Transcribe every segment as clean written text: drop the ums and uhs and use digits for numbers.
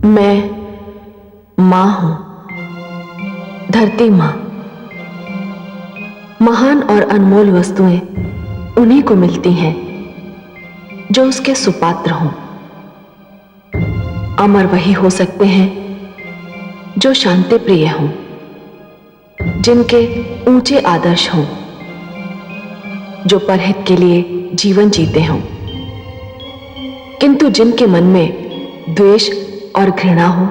मैं मां हूं, धरती मां। महान और अनमोल वस्तुएं उन्हीं को मिलती हैं जो उसके सुपात्र हों। अमर वही हो सकते हैं जो शांति प्रिय हों, जिनके ऊंचे आदर्श हों, जो परहित के लिए जीवन जीते हों। किंतु जिनके मन में द्वेष और घृणा हो,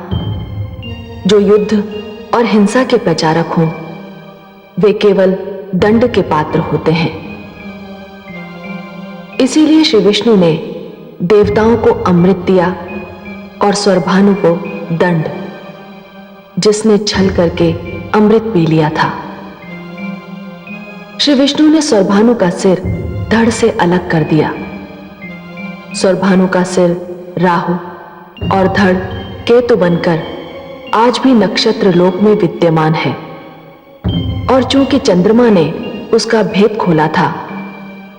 जो युद्ध और हिंसा के प्रचारक हों, वे केवल दंड के पात्र होते हैं। इसीलिए श्री विष्णु ने देवताओं को अमृत दिया और स्वरभानु को दंड, जिसने छल करके अमृत पी लिया था। श्री विष्णु ने स्वरभानु का सिर धड़ से अलग कर दिया। स्वरभानु का सिर राहु और धड़ केतु बनकर आज भी नक्षत्र लोक में विद्यमान है। और चूंकि चंद्रमा ने उसका भेद खोला था,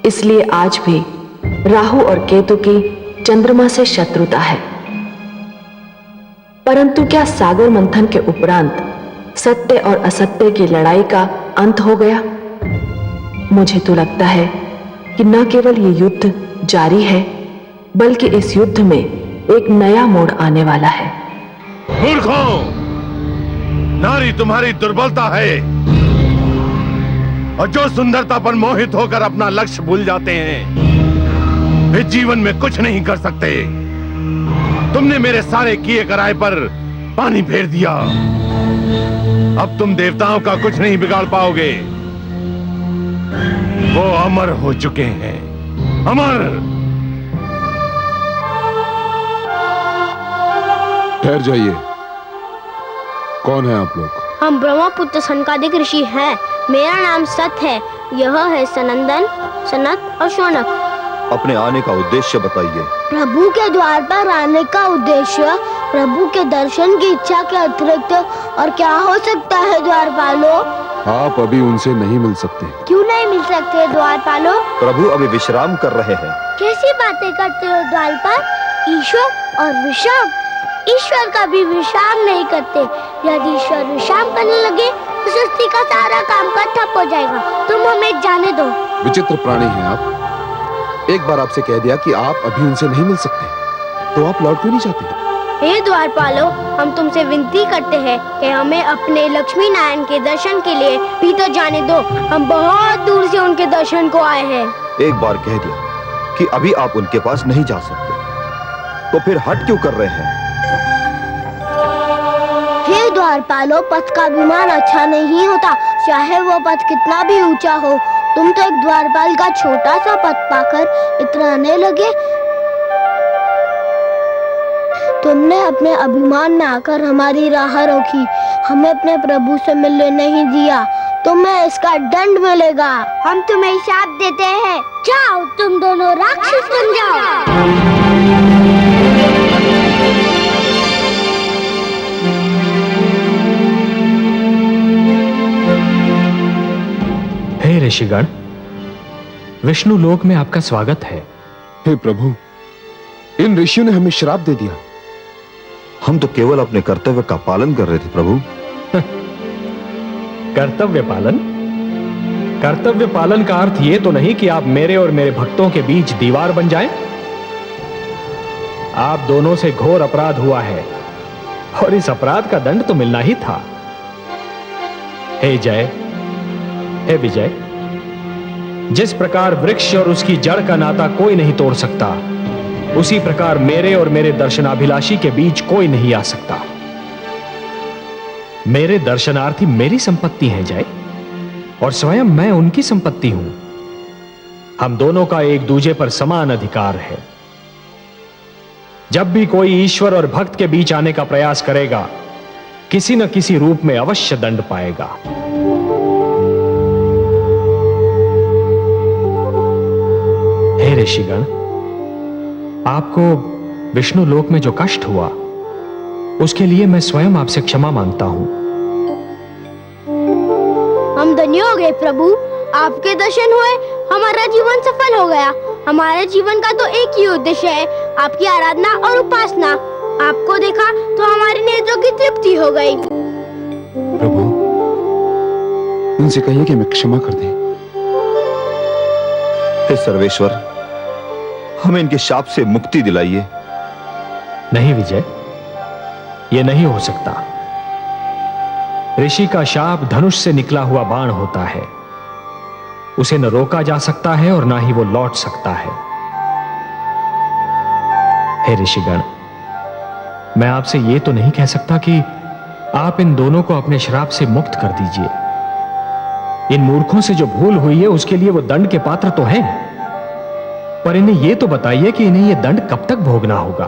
इसलिए आज भी राहु और केतु की चंद्रमा से शत्रुता है। परंतु क्या सागर मंथन के उपरांत सत्य और असत्य की लड़ाई का अंत हो गया? मुझे तो लगता है कि न केवल ये युद्ध जारी है, बल्कि इस युद्ध में एक नया मोड़ आने वाला है। मूर्खों, नारी तुम्हारी दुर्बलता है, और जो सुंदरता पर मोहित होकर अपना लक्ष्य भूल जाते हैं, वे जीवन में कुछ नहीं कर सकते। तुमने मेरे सारे किए कराए पर पानी फेर दिया। अब तुम देवताओं का कुछ नहीं बिगाड़ पाओगे। वो अमर हो चुके हैं, अमर। ठहर जाइए। कौन है आप लोग? हम ब्रह्मपुत्र सनकादिक ऋषि हैं। मेरा नाम सत है। यह है सनंदन, सनत और शौनक। अपने आने का उद्देश्य बताइए। प्रभु के द्वार पर आने का उद्देश्य प्रभु के दर्शन की इच्छा के अतिरिक्त और क्या हो सकता है द्वारपालो? आप अभी उनसे नहीं मिल सकते। क्यों नहीं मिल सकते द्वारपालो? प्रभु अभी विश्राम कर रहे हैं। कैसी बातें करते हो द्वारपाल? ईश्वर और विश्राम? ईश्वर कभी विश्राम नहीं करते। यदि ईश्वर विश्राम करने लगे तो सृष्टि का सारा काम का ठप हो जाएगा। तुम हमें जाने दो। विचित्र प्राणी हैं आप। एक बार आपसे कह दिया कि आप अभी उनसे नहीं मिल सकते, तो आप लौट क्यों नहीं जाते? हे द्वारपालो, हम तुमसे विनती करते हैं कि हमें अपने लक्ष्मी नारायण के दर्शन के लिए भी तो जाने दो। हम बहुत दूर से उनके दर्शन को आए हैं। एक बार कह दिया कि अभी आप उनके पास नहीं जा सकते, तो फिर हट क्यों कर रहे हैं? हे द्वारपालो, पथ का विमान अच्छा नहीं होता, चाहे वो पथ कितना भी ऊंचा हो। तुम तो एक द्वारपाल का छोटा सा पथ पाकर इतराने लगे। तुमने अपने अभिमान में आकर हमारी राह रोकी, हमें अपने प्रभु से मिलने नहीं दिया। तुम्हें इसका दंड मिलेगा। हम तुम्हें शाप देते हैं। जाओ, तुम दोनों राक्षस बन जाओ। हे ऋषिगण, विष्णु लोक में आपका स्वागत है। हे प्रभु, इन ऋषियों ने हमें श्राप दे दिया। हम तो केवल अपने कर्तव्य का पालन कर रहे थे प्रभु। कर्तव्य पालन? कर्तव्य पालन का अर्थ यह तो नहीं कि आप मेरे और मेरे भक्तों के बीच दीवार बन जाएं। आप दोनों से घोर अपराध हुआ है और इस अपराध का दंड तो मिलना ही था। हे जय, हे विजय, जिस प्रकार वृक्ष और उसकी जड़ का नाता कोई नहीं तोड़ सकता, उसी प्रकार मेरे और मेरे दर्शनाभिलाषी के बीच कोई नहीं आ सकता। मेरे दर्शनार्थी मेरी संपत्ति हैं जय, और स्वयं मैं उनकी संपत्ति हूं। हम दोनों का एक दूजे पर समान अधिकार है। जब भी कोई ईश्वर और भक्त के बीच आने का प्रयास करेगा, किसी न किसी रूप में अवश्य दंड पाएगा। हे ऋषिगण, आपको विष्णु लोक में जो कष्ट हुआ, उसके लिए मैं स्वयं आपसे क्षमा मांगता हूं। हम धन्य हो गए प्रभु, आपके दर्शन हुए, हमारा जीवन सफल हो गया। हमारे जीवन का तो एक ही उद्देश्य है, आपकी आराधना और उपासना। आपको देखा तो मुक्ति हो गई। प्रभु, उनसे कहिए कि हमें क्षमा कर दें। हे सर्वेश्वर, हमें इनके शाप से मुक्ति दिलाइए। नहीं विजय, यह नहीं हो सकता। ऋषि का शाप धनुष से निकला हुआ बाण होता है। उसे न रोका जा सकता है और ना ही वो लौट सकता है। हे ऋषिगण, मैं आपसे यह तो नहीं कह सकता कि आप इन दोनों को अपने श्राप से मुक्त कर दीजिए। इन मूर्खों से जो भूल हुई है उसके लिए वो दंड के पात्र तो हैं, पर इन्हें यह तो बताइए कि इन्हें यह दंड कब तक भोगना होगा।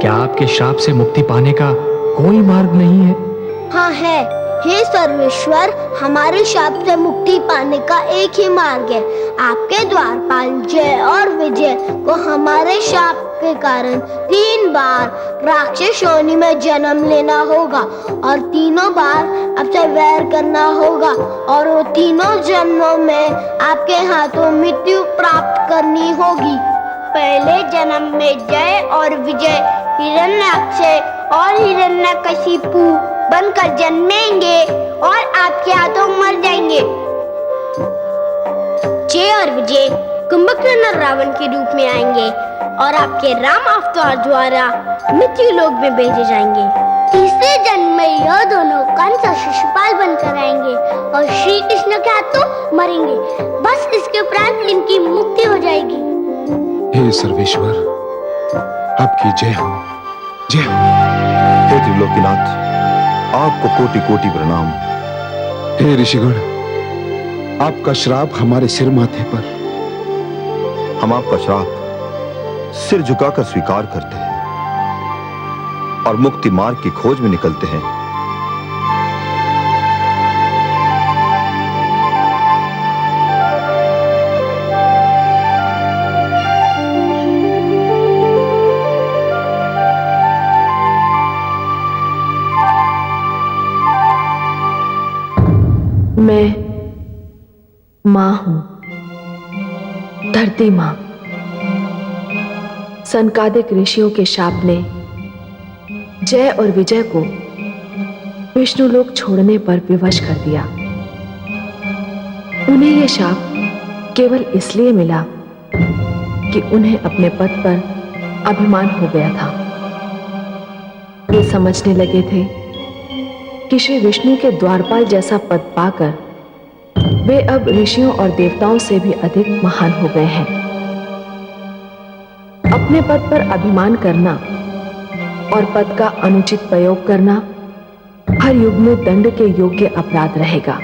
क्या आपके श्राप से मुक्ति पाने का कोई मार्ग नहीं है? हाँ है। हे सर्वेश्वर, हमारे शाप से मुक्ति पाने का एक ही मार्ग है। आपके द्वारपाल जय और विजय को हमारे शाप के कारण 3 बार राक्षस योनि में जन्म लेना होगा और तीनों बार आपसे वैर करना होगा और वो तीनों जन्मों में आपके हाथों मृत्यु प्राप्त करनी होगी। पहले जन्म में जय और विजय हिरण्याक्ष और हिरण्यकशिपु बनकर जन्मेंगे और आपके हाथों मर जाएंगे। जय और विजय कुंभकर्ण और रावण के रूप में आएंगे और आपके राम अवतार द्वारा मृत्यु लोक में भेजे जाएंगे। तीसरे जन्म में यह दोनों कंस और शिशुपाल बनकर आएंगे और श्री कृष्ण के हाथों मरेंगे। बस इसके उपरांत इनकी मुक्ति हो जाएगी। हे सर्वेश्वर, आपकी जय हो, जय हो। हे त्रिलोकीनाथ, आपको कोटि कोटि प्रणाम। हे ऋषिगण, आपका श्राप हमारे सिर माथे पर। हम आपका श्राप सिर झुकाकर स्वीकार करते हैं और मुक्ति मार्ग की खोज में निकलते हैं। मैं मां हूं, धरती मां। सनकादिक ऋषियों के शाप ने जय और विजय को विष्णुलोक छोड़ने पर विवश कर दिया। उन्हें यह शाप केवल इसलिए मिला कि उन्हें अपने पद पर अभिमान हो गया था। वे समझने लगे थे कि श्री विष्णु के द्वारपाल जैसा पद पाकर वे अब ऋषियों और देवताओं से भी अधिक महान हो गए हैं। अपने पद पर अभिमान करना और पद का अनुचित प्रयोग करना हर युग में दंड के योग्य अपराध रहेगा।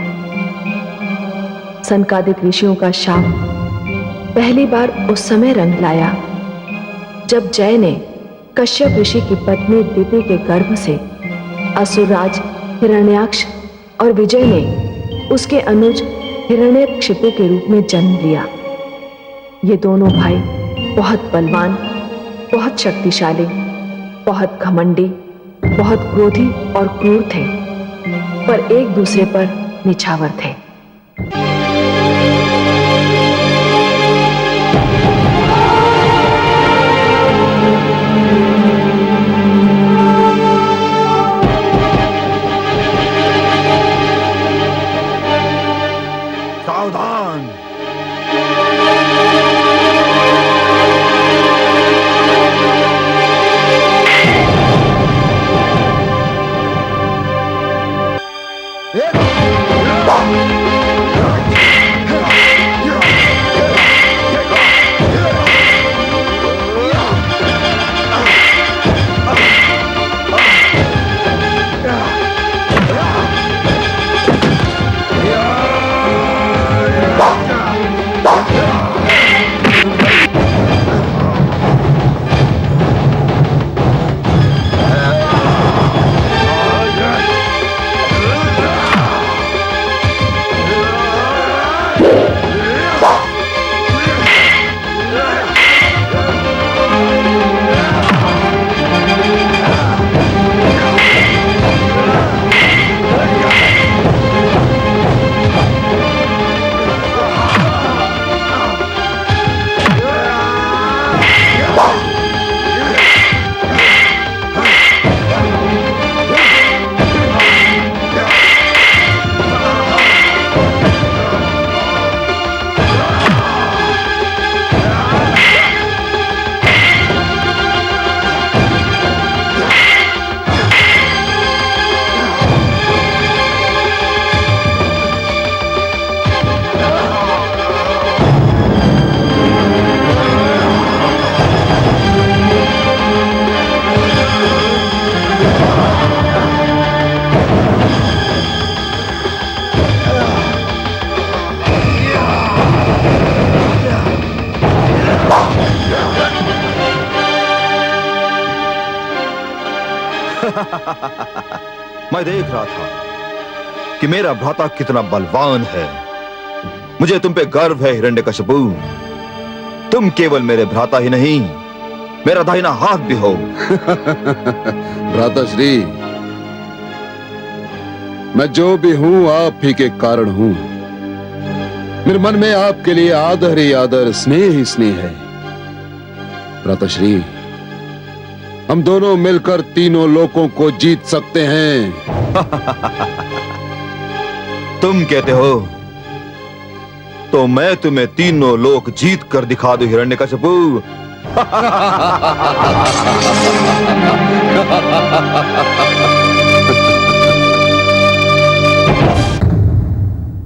सनकादिक ऋषियों का शाप पहली बार उस समय रंग लाया जब जय ने कश्यप ऋषि की पत्नी दिति के गर्भ से असुरराज हिरण्याक्ष और विजय ने उसके अनुज हिरण्यकशिपु के रूप में जन्म लिया। ये दोनों भाई बहुत बलवान, बहुत शक्तिशाली, बहुत घमंडी, बहुत क्रोधी और क्रूर थे, पर एक दूसरे पर निछावर थे। सावधान! मैं देख रहा था कि मेरा भ्राता कितना बलवान है। मुझे तुम पे गर्व है हिरण्यकशिपु। तुम केवल मेरे भ्राता ही नहीं, मेरा दाहिना हाथ भी हो। भ्राताश्री, मैं जो भी हूं आप ही के कारण हूं। मेरे मन में आपके लिए आदर ही आदर, स्नेह ही स्नेह है। भ्राताश्री, हम दोनों मिलकर तीनों लोकों को जीत सकते हैं। तुम कहते हो तो मैं तुम्हें तीनों लोक जीत कर दिखा दूं हिरण्यकशिपु।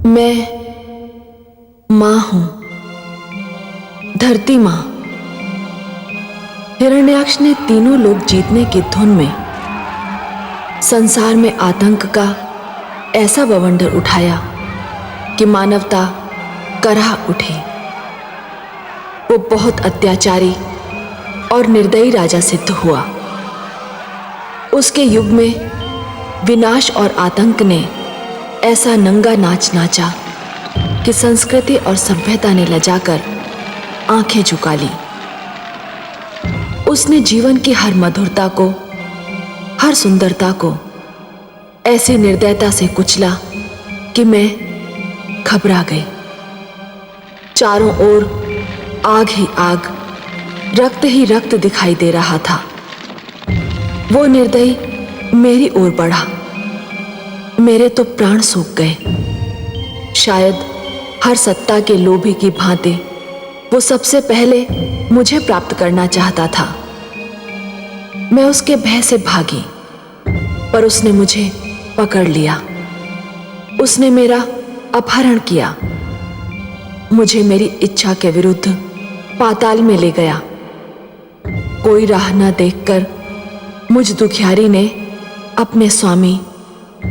मैं मां हूं, धरती मां। हिरण्याक्ष ने तीनों लोग जीतने की धुन में संसार में आतंक का ऐसा बवंडर उठाया कि मानवता कराह उठी। वो बहुत अत्याचारी और निर्दयी राजा सिद्ध हुआ। उसके युग में विनाश और आतंक ने ऐसा नंगा नाच नाचा कि संस्कृति और सभ्यता ने लजाकर आंखें झुका ली। उसने जीवन की हर मधुरता को, हर सुंदरता को ऐसी निर्दयता से कुचला कि मैं घबरा गई। चारों ओर आग ही आग, रक्त ही रक्त दिखाई दे रहा था। वो निर्दयी मेरी ओर बढ़ा। मेरे तो प्राण सूख गए। शायद हर सत्ता के लोभी की भांति वो सबसे पहले मुझे प्राप्त करना चाहता था। मैं उसके भय से भागी, पर उसने मुझे पकड़ लिया। उसने मेरा अपहरण किया, मुझे मेरी इच्छा के विरुद्ध पाताल में ले गया। कोई राह न देखकर मुझ दुखियारी ने अपने स्वामी,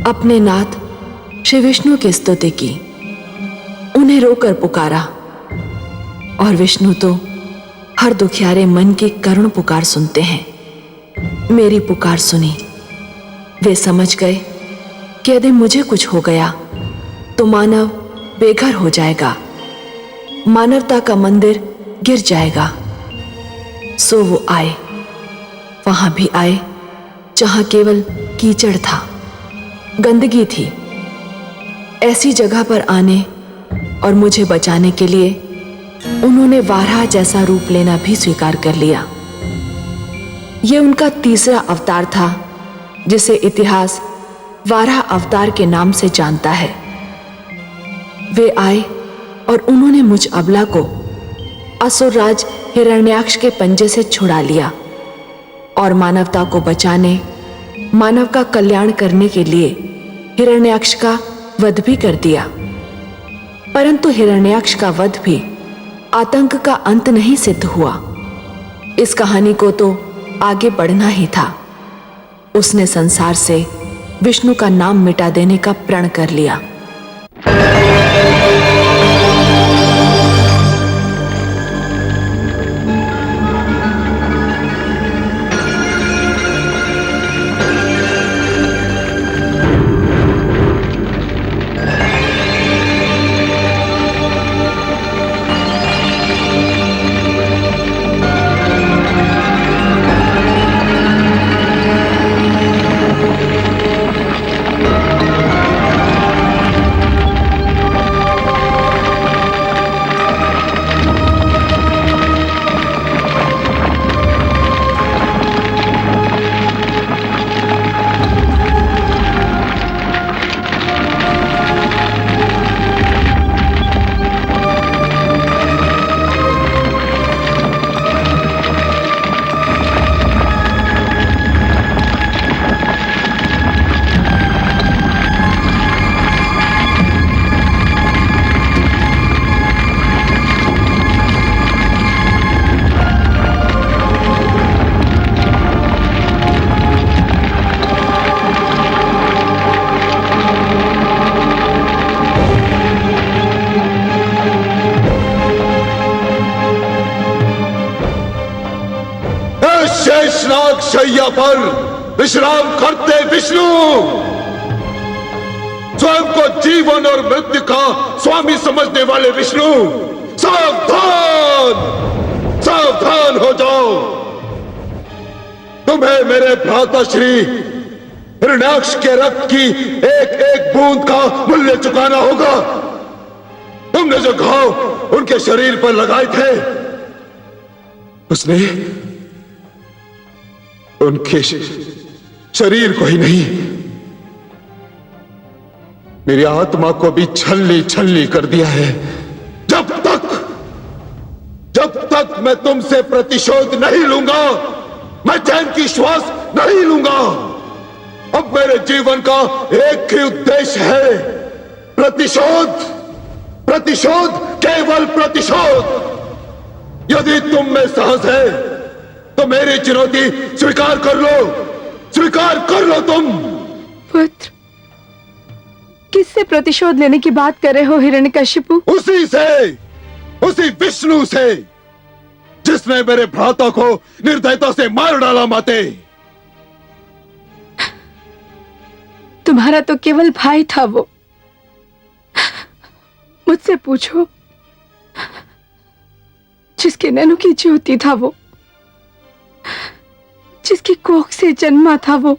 अपने नाथ श्री विष्णु की स्तुति की। उन्हें रोकर पुकारा, और विष्णु तो हर दुखियारे मन की करुण पुकार सुनते हैं। मेरी पुकार सुनी। वे समझ गए कि यदि मुझे कुछ हो गया तो मानव बेघर हो जाएगा, मानवता का मंदिर गिर जाएगा। सो वो आए, वहां भी आए जहां केवल कीचड़ था, गंदगी थी। ऐसी जगह पर आने और मुझे बचाने के लिए उन्होंने वाराह जैसा रूप लेना भी स्वीकार कर लिया। यह उनका तीसरा अवतार था, जिसे इतिहास वाराह अवतार के नाम से जानता है। वे आए और उन्होंने मुझ अबला को असुरराज हिरण्याक्ष के पंजे से छुड़ा लिया और मानवता को बचाने, मानव का कल्याण करने के लिए हिरण्याक्ष का वध भी कर दिया। परंतु हिरण्याक्ष का वध भी आतंक का अंत नहीं सिद्ध हुआ। इस कहानी को तो आगे बढ़ना ही था। उसने संसार से विष्णु का नाम मिटा देने का प्रण कर लिया। शेषनाग शैया पर विश्राम करते विष्णु, स्वयं को जीवन और मृत्यु का स्वामी समझने वाले विष्णु, सावधान, सावधान हो जाओ। तुम्हें मेरे भ्राता श्री हिरण्याक्ष के रक्त की एक एक बूंद का मूल्य चुकाना होगा। तुमने जो घाव उनके शरीर पर लगाए थे, उसने उनके शरीर को ही नहीं, मेरी आत्मा को भी छलनी छलनी कर दिया है। जब तक मैं तुमसे प्रतिशोध नहीं लूंगा, मैं चैन की श्वास नहीं लूंगा। अब मेरे जीवन का एक ही उद्देश्य है, प्रतिशोध, प्रतिशोध, केवल प्रतिशोध। यदि तुम में साहस है तो मेरी चुनौती स्वीकार कर लो, स्वीकार कर लो तुम। पुत्र, किससे प्रतिशोध लेने की बात कर रहे हो हिरण्यकशिपु? उसी से, उसी विष्णु से, जिसने मेरे भ्राता को निर्दयता से मार डाला। माते, तुम्हारा तो केवल भाई था वो। मुझसे पूछो, जिसके नैनों की ज्योति था वो, जिसकी कोख से जन्मा था वो,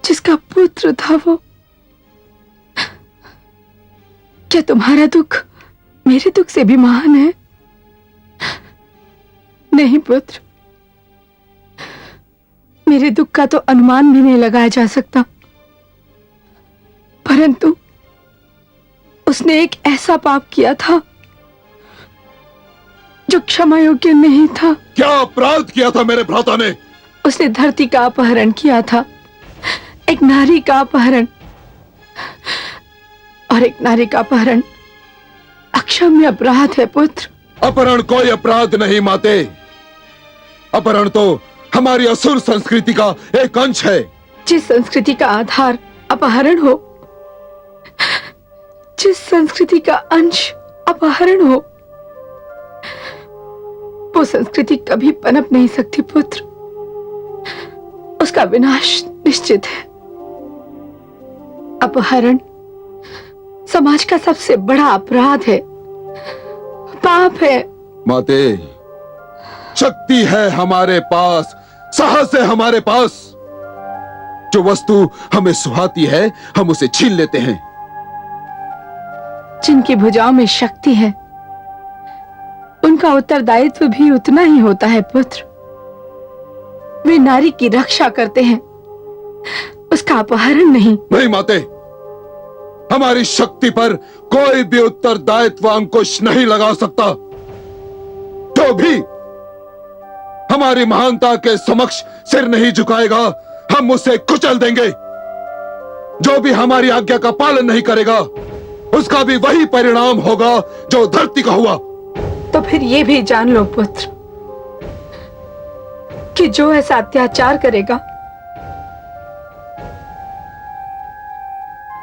जिसका पुत्र था वो। क्या तुम्हारा दुख मेरे दुख से भी महान है? नहीं पुत्र, मेरे दुख का तो अनुमान भी नहीं लगाया जा सकता, परंतु उसने एक ऐसा पाप किया था जो क्षमा योग्य नहीं था। क्या अपराध किया था मेरे भ्राता ने? उसने धरती का अपहरण किया था, एक नारी का अपहरण, और एक नारी का अपहरण अक्षम्य अपराध है पुत्र। अपहरण कोई अपराध नहीं माते, अपहरण तो हमारी असुर संस्कृति का एक अंश है। जिस संस्कृति का आधार अपहरण हो, जिस संस्कृति का अंश अपहरण हो, वो संस्कृति कभी पनप नहीं सकती पुत्र। उसका विनाश निश्चित है। अपहरण समाज का सबसे बड़ा अपराध है, पाप है। माते, शक्ति है हमारे पास, साहस है हमारे पास। जो वस्तु हमें सुहाती है हम उसे छीन लेते हैं। जिनकी भुजाओं में शक्ति है उनका उत्तरदायित्व भी उतना ही होता है पुत्र। वे नारी की रक्षा करते हैं, उसका अपहरण नहीं। नहीं माते, हमारी शक्ति पर कोई भी उत्तरदायित्व अंकुश नहीं लगा सकता। जो भी हमारी महानता के समक्ष सिर नहीं झुकाएगा, हम उसे कुचल देंगे। जो भी हमारी आज्ञा का पालन नहीं करेगा, उसका भी वही परिणाम होगा जो धरती का हुआ। तो फिर ये भी जान लो पुत्र कि जो ऐसा अत्याचार करेगा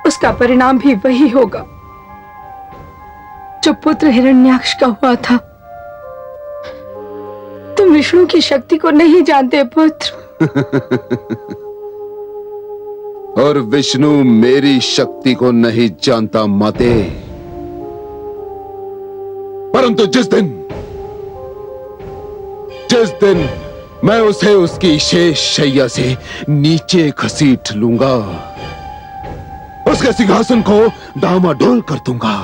उसका परिणाम भी वही होगा जो पुत्र हिरण्याक्ष का हुआ था। तुम विष्णु की शक्ति को नहीं जानते पुत्र। और विष्णु मेरी शक्ति को नहीं जानता माते। परंतु जिस दिन मैं उसे उसकी शेष शैया से नीचे घसीट लूंगा, उसके सिंहासन को डामाडोल कर दूंगा,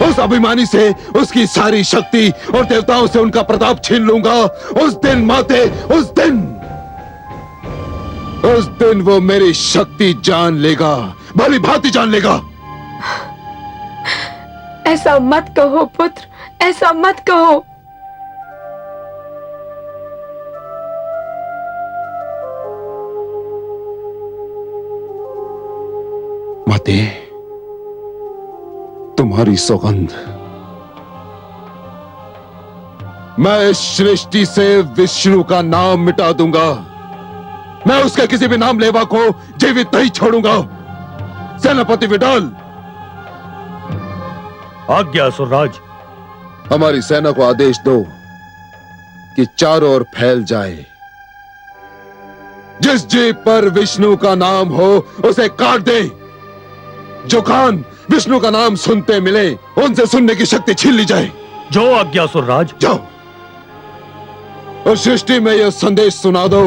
उस अभिमानी से उसकी सारी शक्ति और देवताओं से उनका प्रताप छीन लूंगा। उस दिन माते, उस दिन वो मेरी शक्ति जान लेगा, भली भांति जान लेगा। ऐसा मत कहो पुत्र, ऐसा मत कहो। माते, तुम्हारी सौगंध, मैं इस सृष्टि से विष्णु का नाम मिटा दूंगा। मैं उसके किसी भी नाम लेवा को जीवित नहीं छोड़ूंगा। सेनापति विडाल, आज्ञा असुरराज। हमारी सेना को आदेश दो कि चारों ओर फैल जाए जिस जीभ पर विष्णु का नाम हो उसे काट दे। जो कान विष्णु का नाम सुनते मिले उनसे सुनने की शक्ति छीन ली जाए। जो आज्ञा असुरराज। जाओ और सृष्टि में यह संदेश सुना दो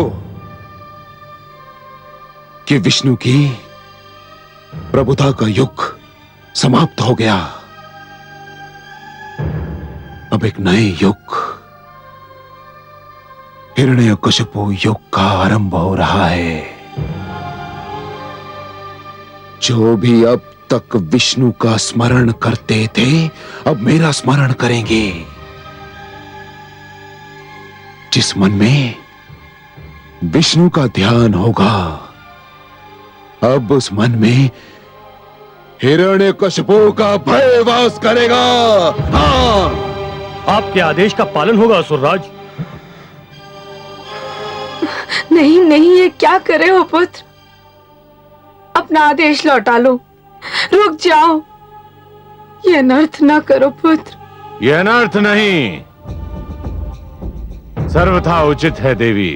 कि विष्णु की प्रभुता का युग समाप्त हो गया। अब एक नए युग, हिरण्यकशिपु युग का आरंभ हो रहा है। जो भी अब तक विष्णु का स्मरण करते थे अब मेरा स्मरण करेंगे। जिस मन में विष्णु का ध्यान होगा अब उस मन में हिरण्यकशिपु का भय वास करेगा। हाँ, आपके आदेश का पालन होगा असुरराज। नहीं नहीं, ये क्या करे हो पुत्र? अपना आदेश लौटा लो, रुक जाओ। ये अनर्थ ना करो पुत्र। यह अनर्थ नहीं, सर्वथा उचित है देवी।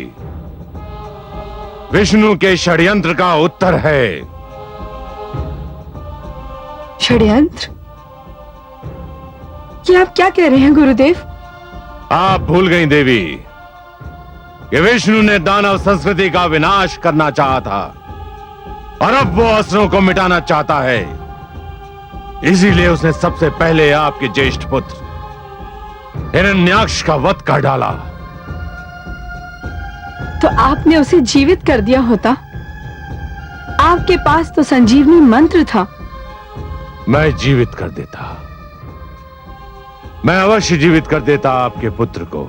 विष्णु के षड्यंत्र का उत्तर है। षड्यंत्र? ये आप क्या कह रहे हैं गुरुदेव? आप भूल गई देवी कि विष्णु ने दानव संस्कृति का विनाश करना चाहा था और अब वो असुरों को मिटाना चाहता है। इसीलिए उसने सबसे पहले आपके ज्येष्ठ पुत्र हिरण्याक्ष का वध कर डाला। तो आपने उसे जीवित कर दिया होता। आपके पास तो संजीवनी मंत्र था। मैं जीवित कर देता, मैं अवश्य जीवित कर देता आपके पुत्र को,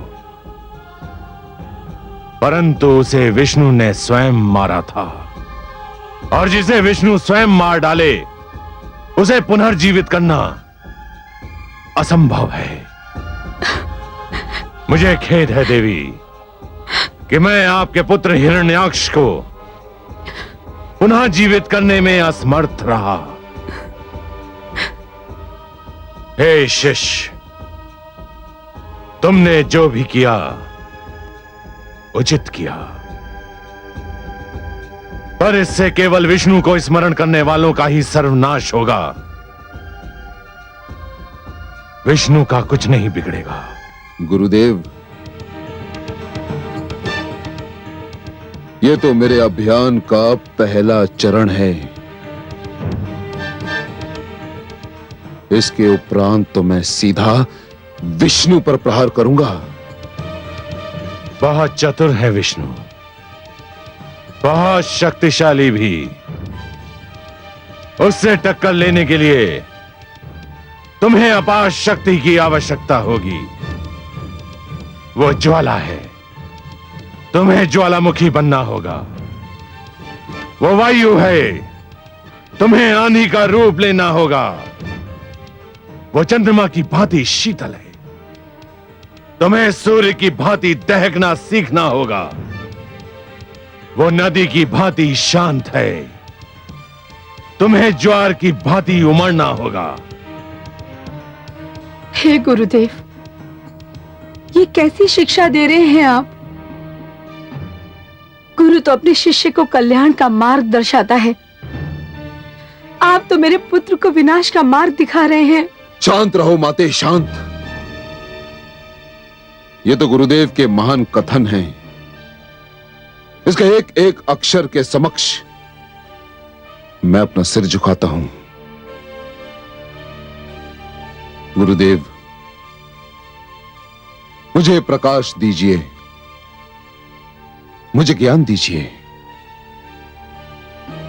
परंतु उसे विष्णु ने स्वयं मारा था और जिसे विष्णु स्वयं मार डाले उसे पुनर्जीवित करना असंभव है। मुझे खेद है देवी कि मैं आपके पुत्र हिरण्याक्ष को पुनः जीवित करने में असमर्थ रहा। हे शिष्य, तुमने जो भी किया उचित किया, पर इससे केवल विष्णु को स्मरण करने वालों का ही सर्वनाश होगा। विष्णु का कुछ नहीं बिगड़ेगा। गुरुदेव, ये तो मेरे अभियान का पहला चरण है। इसके उपरांत तो मैं सीधा विष्णु पर प्रहार करूंगा। बहुत चतुर है विष्णु, बहुत शक्तिशाली भी। उससे टक्कर लेने के लिए तुम्हें अपार शक्ति की आवश्यकता होगी। वो ज्वाला है, तुम्हें ज्वालामुखी बनना होगा। वो वायु है, तुम्हें आंधी का रूप लेना होगा। वो चंद्रमा की भांति शीतल है, तुम्हें सूर्य की भांति दहकना सीखना होगा। वो नदी की भांति शांत है, तुम्हें ज्वार की भांति उमड़ना होगा। हे गुरुदेव, ये कैसी शिक्षा दे रहे हैं आप? गुरु तो अपने शिष्य को कल्याण का मार्ग दर्शाता है। आप तो मेरे पुत्र को विनाश का मार्ग दिखा रहे हैं। शांत रहो माते, शांत। ये तो गुरुदेव के महान कथन हैं। इसके एक एक अक्षर के समक्ष मैं अपना सिर झुकाता हूं। गुरुदेव, मुझे प्रकाश दीजिए, मुझे ज्ञान दीजिए,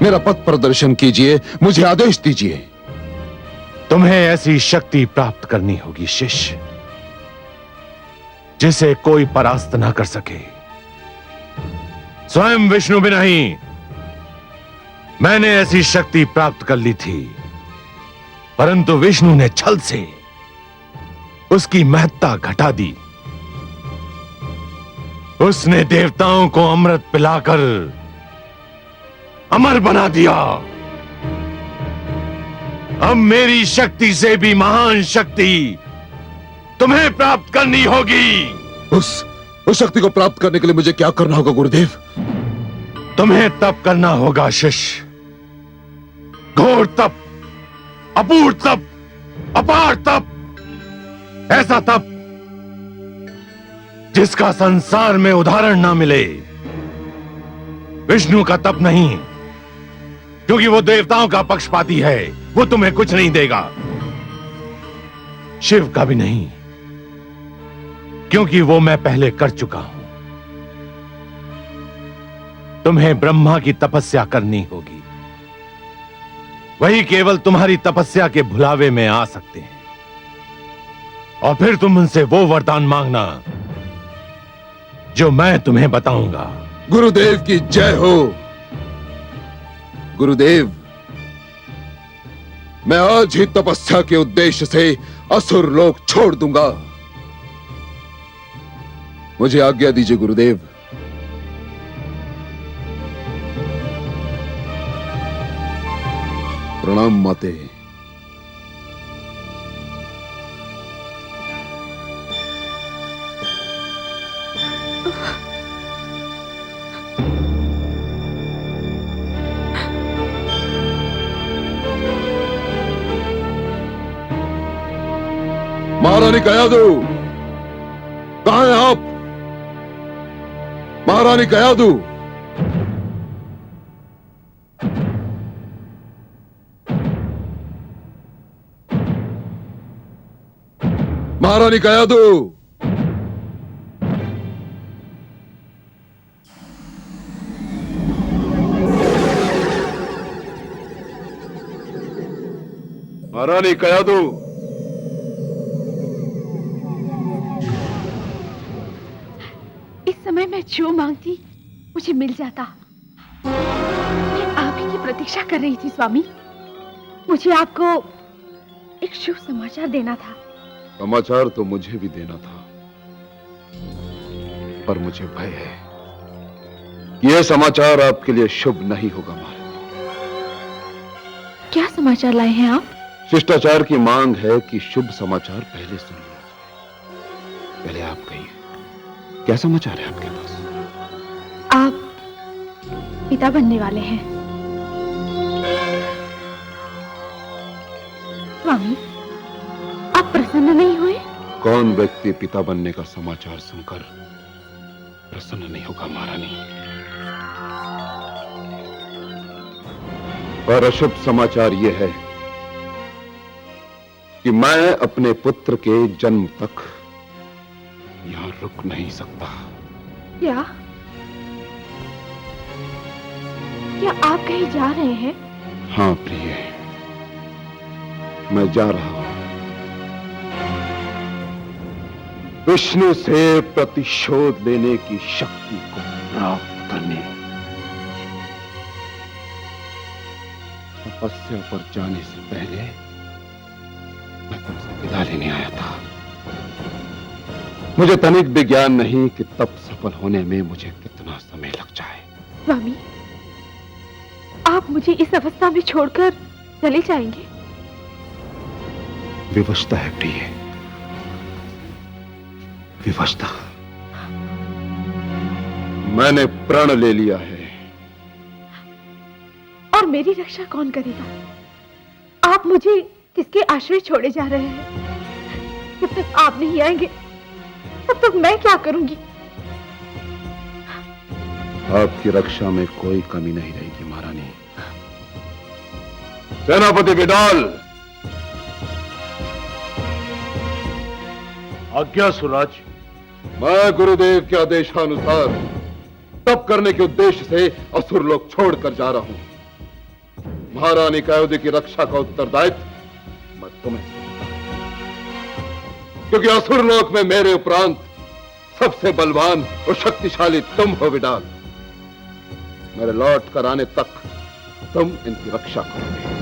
मेरा पथ प्रदर्शन कीजिए, मुझे आदेश दीजिए। तुम्हें ऐसी शक्ति प्राप्त करनी होगी शिष्य, जिसे कोई परास्त ना कर सके। स्वयं विष्णु भी नहीं, मैंने ऐसी शक्ति प्राप्त कर ली थी, परंतु विष्णु ने छल से उसकी महत्ता घटा दी। उसने देवताओं को अमृत पिलाकर अमर बना दिया। अब मेरी शक्ति से भी महान शक्ति तुम्हें प्राप्त करनी होगी। उस शक्ति को प्राप्त करने के लिए मुझे क्या करना होगा गुरुदेव? तुम्हें तप करना होगा शिष्य, घोर तप, अपूर्व तप, अपार तप, ऐसा तप जिसका संसार में उदाहरण ना मिले। विष्णु का तप नहीं, क्योंकि वो देवताओं का पक्षपाती है, वो तुम्हें कुछ नहीं देगा। शिव का भी नहीं, क्योंकि वो मैं पहले कर चुका हूं। तुम्हें ब्रह्मा की तपस्या करनी होगी, वही केवल तुम्हारी तपस्या के भुलावे में आ सकते हैं। और फिर तुम उनसे वो वरदान मांगना जो मैं तुम्हें बताऊंगा। गुरुदेव की जय हो। गुरुदेव, मैं आज ही तपस्या के उद्देश्य से असुर लोक छोड़ दूंगा। मुझे आज्ञा दीजिए गुरुदेव। प्रणाम माते। महारानी कयादू, कहां हैं आप? महारानी कयादू, महारानी कयादू। महारानी कयादू, इस समय मैं जो मांगती मुझे मिल जाता। मैं आप ही की प्रतीक्षा कर रही थी स्वामी। मुझे आपको एक शुभ समाचार देना था। समाचार तो मुझे भी देना था, पर मुझे भय है कि यह समाचार आपके लिए शुभ नहीं होगा महारानी। क्या समाचार लाए हैं आप? शिष्टाचार की मांग है कि शुभ समाचार पहले सुन लिया जाए। पहले आप कहिए, क्या समाचार है आपके पास? आप पिता बनने वाले हैं। स्वामी, आप प्रसन्न नहीं हुए? कौन व्यक्ति पिता बनने का समाचार सुनकर प्रसन्न नहीं होगा महारानी? पर अशुभ समाचार यह है कि मैं अपने पुत्र के जन्म तक यहां रुक नहीं सकता। क्या आप कहीं जा रहे हैं? हां प्रिय, मैं जा रहा हूं विष्णु से प्रतिशोध लेने की शक्ति को प्राप्त करने। तपस्या पर जाने से पहले मैं तुमसे विदा लेने आया था। मुझे तनिक भी ज्ञान नहीं कि तप सफल होने में मुझे कितना समय लग जाए। स्वामी, आप मुझे इस अवस्था में छोड़कर चले जाएंगे? विवशता है प्रिय, विवशता। मैंने प्रण ले लिया है। और मेरी रक्षा कौन करेगा? आप मुझे किसके आश्रय छोड़े जा रहे हैं? जब तक आप नहीं आएंगे तब तक मैं क्या करूंगी? आपकी रक्षा में कोई कमी नहीं रहेगी महारानी। सेनापति बिडाल। आज्ञा सुराज। मैं गुरुदेव के आदेशानुसार तप करने के उद्देश्य से असुर लोक छोड़कर जा रहा हूं। महारानी कयादू की रक्षा का उत्तरदायित्व मैं तुम्हें सौंपता हूं, क्योंकि असुर लोक में मेरे उपरांत सबसे बलवान और शक्तिशाली तुम हो बिडाल। मेरे लौट कर आने तक तुम इनकी रक्षा करोगे।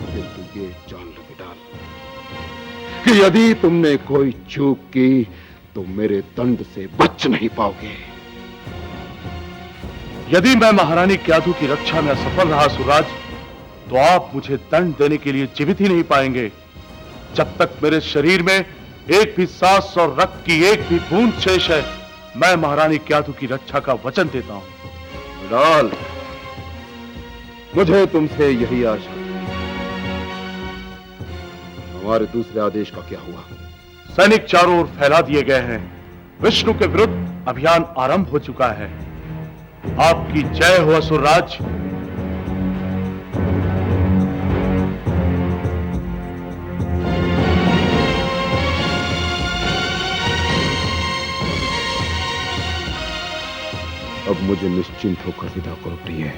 किंतु ये जान लो बिडाल कि यदि तुमने कोई चूक की तो मेरे दंड से बच नहीं पाओगे। यदि मैं महारानी कयादू की रक्षा में असफल रहा सुराज, तो आप मुझे दंड देने के लिए जीवित ही नहीं पाएंगे। जब तक मेरे शरीर में एक भी सांस और रक्त की एक भी बूंद शेष है, मैं महारानी कयादू की रक्षा का वचन देता हूं। लाल, मुझे तुमसे यही आशा थी। हमारे दूसरे आदेश का क्या हुआ? सैनिक चारों ओर फैला दिए गए हैं। विष्णु के विरुद्ध अभियान आरंभ हो चुका है। आपकी जय हो असुरराज। अब मुझे निश्चिंत होकर विदा करो प्रिय।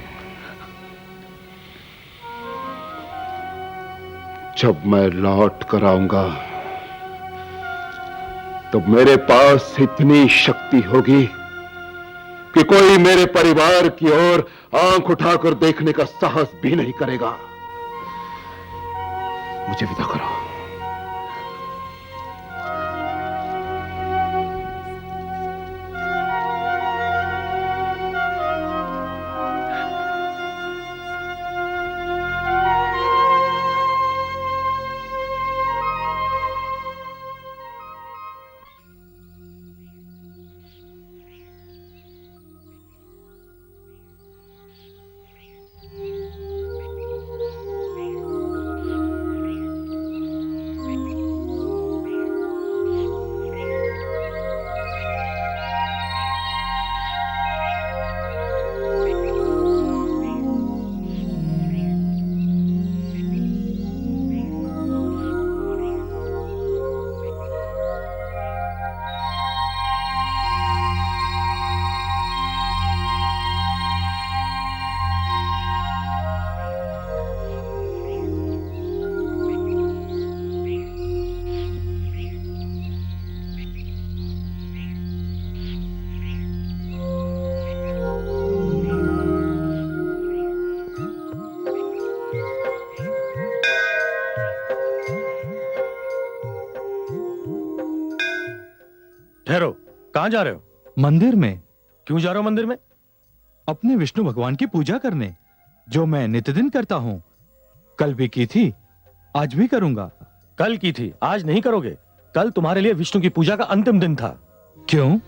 जब मैं लौट कर आऊंगा तब मेरे पास इतनी शक्ति होगी कि कोई मेरे परिवार की ओर आंख उठाकर देखने का साहस भी नहीं करेगा। मुझे विदा करो। ठहरो, कहां जा रहे हो? मंदिर में। क्यों जा रहे हो मंदिर में? अपने विष्णु भगवान की पूजा करने, जो मैं नित्यदिन करता हूं। कल भी की थी, आज भी करूंगा। कल की थी, आज नहीं करोगे। कल तुम्हारे लिए विष्णु की पूजा का अंतिम दिन था। क्यों?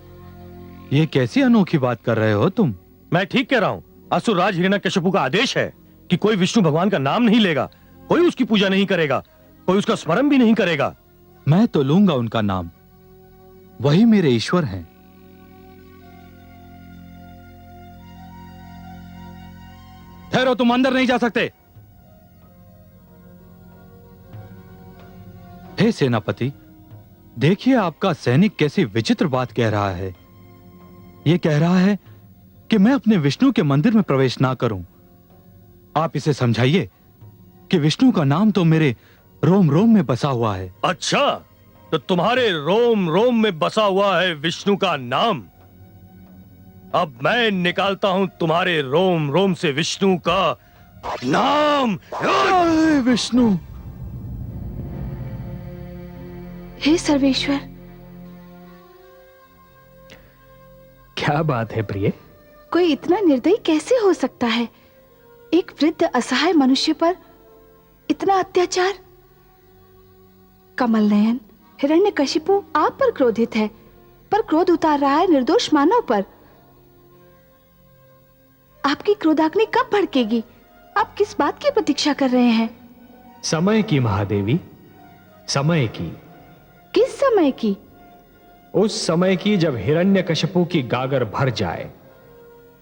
ये कैसी अनोखी बात कर रहे हो तुम? मैं ठीक कह रहा हूं। असुरराज हिरण्यकशिपु का आदेश है कि कोई विष्णु भगवान का नाम नहीं लेगा, कोई उसकी पूजा नहीं करेगा, कोई उसका स्मरण भी नहीं करेगा। मैं तो लूंगा उनका नाम, वही मेरे ईश्वर हैं। ठहरो, तुम अंदर नहीं जा सकते। हे सेनापति, देखिए आपका सैनिक कैसी विचित्र बात कह रहा है। यह कह रहा है कि मैं अपने विष्णु के मंदिर में प्रवेश ना करूं। आप इसे समझाइए कि विष्णु का नाम तो मेरे रोम रोम में बसा हुआ है। अच्छा, तो तुम्हारे रोम रोम में बसा हुआ है विष्णु का नाम। अब मैं निकालता हूं तुम्हारे रोम रोम से विष्णु का नाम। विष्णु! हे सर्वेश्वर, क्या बात है प्रिय? कोई इतना निर्दयी कैसे हो सकता है? एक वृद्ध असहाय मनुष्य पर इतना अत्याचार। कमल नयन, हिरण्यकशिपु आप पर क्रोधित है, पर क्रोध उतार रहा है निर्दोष मानव पर। आपकी क्रोधाग्नि कब भड़केगी? आप किस बात की प्रतीक्षा कर रहे हैं? समय की महादेवी, समय की। किस समय की? उस समय की जब हिरण्यकशिपु की गागर भर जाए।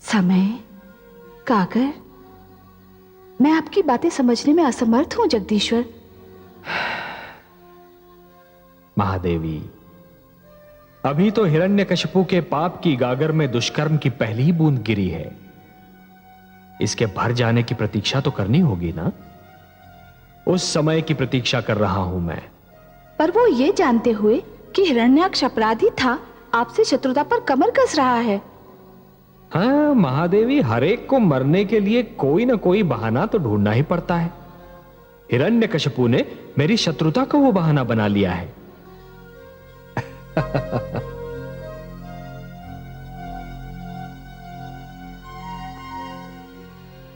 समय? गागर? मैं आपकी बातें समझने में असमर्थ हूं जगदीश्वर। महादेवी, अभी तो हिरण्यकशिपु के पाप की गागर में दुष्कर्म की पहली ही बूंद गिरी है। इसके भर जाने की प्रतीक्षा तो करनी होगी ना? उस समय की प्रतीक्षा कर रहा हूं मैं। पर वो ये जानते हुए कि हिरण्याक्ष अपराधी था, आपसे शत्रुता पर कमर कस रहा है। हाँ महादेवी, हरेक को मरने के लिए कोई ना कोई बहाना तो ढूंढना ही पड़ता है। हिरण्यकशिपु ने मेरी शत्रुता को वो बहाना बना लिया है।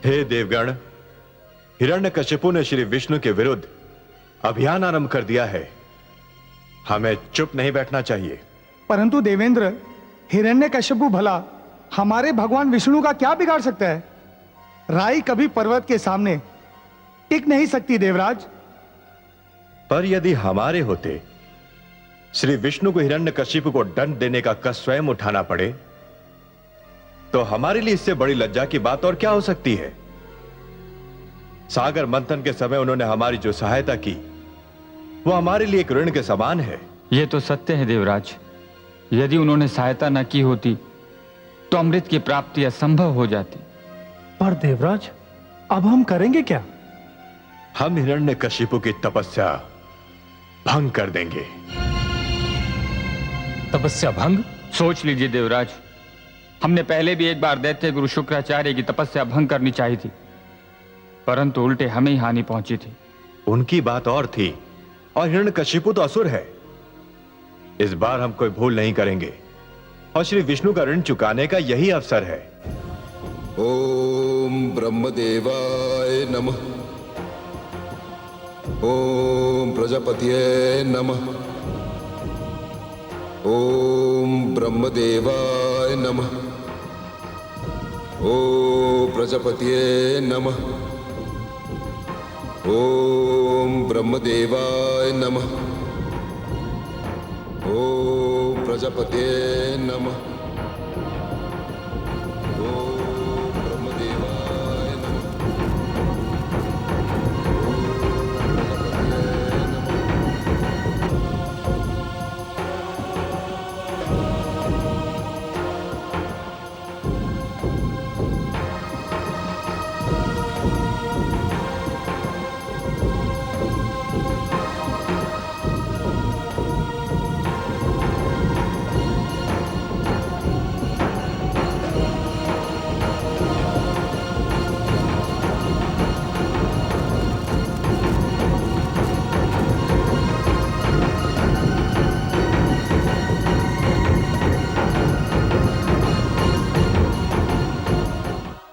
हे देवगण, हिरण्यकशिपु ने श्री विष्णु के विरुद्ध अभियान आरंभ कर दिया है। हमें चुप नहीं बैठना चाहिए। परंतु देवेंद्र, हिरण्यकशिपु भला हमारे भगवान विष्णु का क्या बिगाड़ सकता है? राई कभी पर्वत के सामने टिक नहीं सकती देवराज। पर यदि हमारे होते श्री विष्णु को हिरण्यकशिपु को दंड देने का कष्ट स्वयं उठाना पड़े तो हमारे लिए इससे बड़ी लज्जा की बात और क्या हो सकती है? सागर मंथन के समय उन्होंने हमारी जो सहायता की वो हमारे लिए एक ऋण के समान है। यह तो सत्य है देवराज। यदि उन्होंने सहायता न की होती तो अमृत की प्राप्ति असंभव हो जाती। पर देवराज, अब हम करेंगे क्या? हम हिरण्यकशिपु की तपस्या भंग कर देंगे। तपस्या भंग? सोच लीजिए देवराज, हमने पहले भी एक बार दैत्य गुरु शुक्राचार्य की तपस्या भंग करनी चाहिए थी, परंतु उल्टे हमें ही हानि पहुंची थी। उनकी बात और थी और हिरण्यकशिपु तो असुर है। इस बार हम कोई भूल नहीं करेंगे और श्री विष्णु का ऋण चुकाने का यही अवसर है। ओम ब्रह्मदेवाय नमः। ओम प्रजापतये नमः। ओम ब्रह्मदेवाय नमः। ओम प्रजापतये नमः। ओम ब्रह्मदेवाय नमः। ओम प्रजापतये नमः।